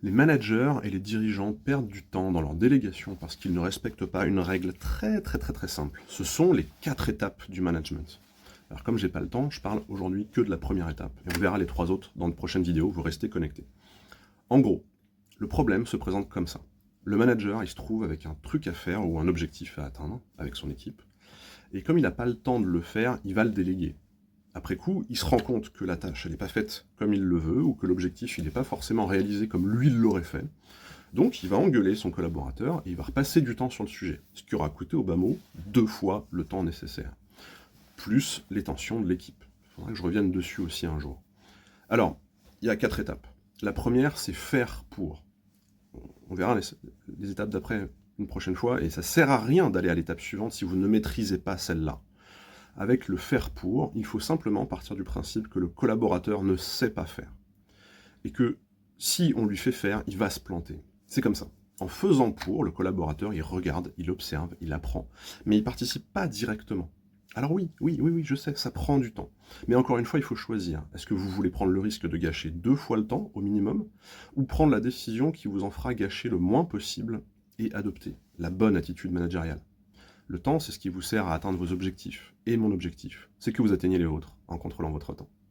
Les managers et les dirigeants perdent du temps dans leur délégation parce qu'ils ne respectent pas une règle très simple. Ce sont les 4 étapes du management. Alors comme j'ai pas le temps, je parle aujourd'hui que de la première étape. Et on verra les 3 autres dans de prochaines vidéos, vous restez connectés. En gros, le problème se présente comme ça. Le manager, il se trouve avec un truc à faire ou un objectif à atteindre avec son équipe. Et comme il n'a pas le temps de le faire, il va le déléguer. Après coup, il se rend compte que la tâche, elle n'est pas faite comme il le veut, ou que l'objectif, il n'est pas forcément réalisé comme lui il l'aurait fait. Donc, il va engueuler son collaborateur et il va repasser du temps sur le sujet, ce qui aura coûté au bas mot 2 fois le temps nécessaire, plus les tensions de l'équipe. Il faudra que je revienne dessus aussi un jour. Alors, il y a 4 étapes. La première, c'est faire pour. On verra les étapes d'après une prochaine fois, et ça sert à rien d'aller à l'étape suivante si vous ne maîtrisez pas celle-là. Avec le faire pour, il faut simplement partir du principe que le collaborateur ne sait pas faire. Et que si on lui fait faire, il va se planter. C'est comme ça. En faisant pour, le collaborateur, il regarde, il observe, il apprend, mais il ne participe pas directement. Alors oui, je sais, ça prend du temps. Mais encore une fois, il faut choisir. Est-ce que vous voulez prendre le risque de gâcher 2 fois le temps, au minimum, ou prendre la décision qui vous en fera gâcher le moins possible et adopter la bonne attitude managériale? Le temps, c'est ce qui vous sert à atteindre vos objectifs. Et mon objectif, c'est que vous atteigniez les vôtres en contrôlant votre temps.